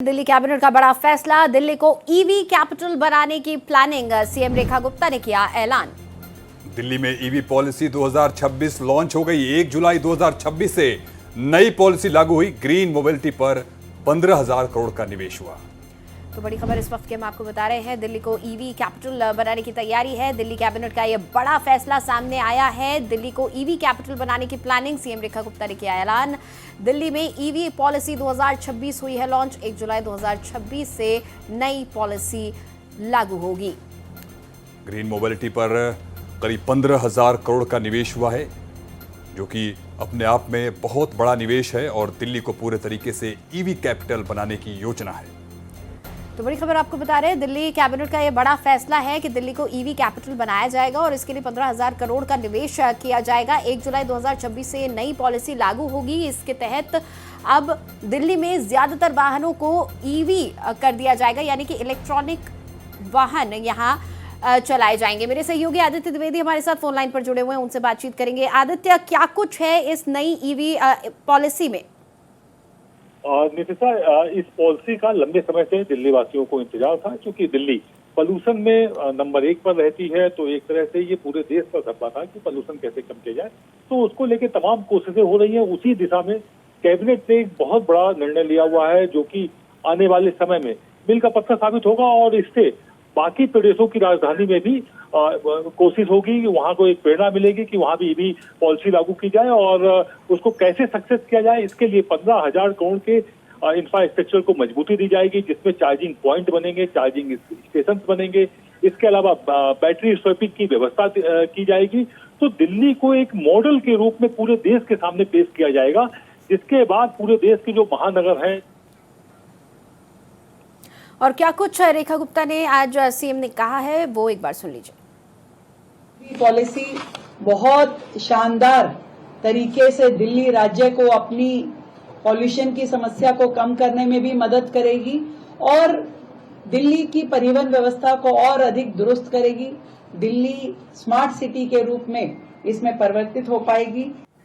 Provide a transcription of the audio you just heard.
Delhi cabinet का बड़ा फैसला, दिल्ली को ईवी कैपिटल बनाने की प्लानिंग, सीएम रेखा गुप्ता ने किया ऐलान। दिल्ली में ईवी पॉलिसी 2026 लॉन्च हो गई। 1 जुलाई 2026 से नई पॉलिसी लागू हुई। ग्रीन मोबिलिटी पर 15,000 करोड़ का निवेश हुआ। तो बड़ी खबर इस वक्त की हम आपको बता रहे हैं, दिल्ली को ईवी कैपिटल बनाने की तैयारी है। दिल्ली कैबिनेट का यह बड़ा फैसला सामने आया है। दिल्ली को ईवी कैपिटल बनाने की प्लानिंग, सीएम रेखा गुप्ता ने किया ऐलान। दिल्ली में ईवी पॉलिसी 2026 हुई है लॉन्च। 1 जुलाई 2026 से नई पॉलिसी लागू होगी। ग्रीन मोबिलिटी पर करीब 15,000 करोड़ का निवेश हुआ है, जो कि अपने आप में बहुत बड़ा निवेश है और दिल्ली को पूरे तरीके से ईवी कैपिटल बनाने की योजना है। तो बड़ी खबर आपको बता रहे हैं, दिल्ली कैबिनेट का यह बड़ा फैसला है कि दिल्ली को ईवी कैपिटल बनाया जाएगा और इसके लिए 15,000 करोड़ का निवेश किया जाएगा। 1 जुलाई 2026 से नई पॉलिसी लागू होगी। इसके तहत अब दिल्ली में ज्यादातर वाहनों को ईवी कर दिया जाएगा, यानी कि इलेक्ट्रॉनिक वाहन यहाँ चलाए जाएंगे। मेरे सहयोगी आदित्य द्विवेदी हमारे साथ फोन लाइन पर जुड़े हुए हैं, उनसे बातचीत करेंगे। आदित्य, क्या कुछ है इस नई ईवी पॉलिसी में? नितिशा, इस पॉलिसी का लंबे समय से दिल्ली वासियों को इंतजार था, क्योंकि दिल्ली पॉल्यूशन में नंबर 1 पर रहती है। तो एक तरह से ये पूरे देश का धब्बा था कि पॉल्यूशन कैसे कम किया जाए। तो उसको लेकर तमाम कोशिशें हो रही हैं। उसी दिशा में कैबिनेट ने एक बहुत बड़ा निर्णय लिया हुआ है, जो कि आने वाले समय में मील का पत्थर साबित होगा और इससे बाकी प्रदेशों की राजधानी में भी कोशिश होगी कि वहां को एक प्रेरणा मिलेगी कि वहां भी ईवी पॉलिसी लागू की जाए और उसको कैसे सक्सेस किया जाए। इसके लिए 15,000 करोड़ के इंफ्रास्ट्रक्चर को मजबूती दी जाएगी, जिसमें चार्जिंग पॉइंट बनेंगे, चार्जिंग स्टेशन बनेंगे। इसके अलावा बैटरी स्वैपिंग की व्यवस्था की जाएगी। तो दिल्ली को एक मॉडल के रूप में पूरे देश के सामने पेश किया जाएगा, जिसके बाद पूरे देश के जो महानगर हैं। और क्या कुछ रेखा गुप्ता ने आज सीएम ने कहा है, वो एक बार सुन लीजिए। पॉलिसी बहुत शानदार तरीके से दिल्ली राज्य को अपनी पॉल्यूशन की समस्या को कम करने में भी मदद करेगी और दिल्ली की परिवहन व्यवस्था को और अधिक दुरुस्त करेगी। दिल्ली स्मार्ट सिटी के रूप में इसमें परिवर्तित हो पाएगी।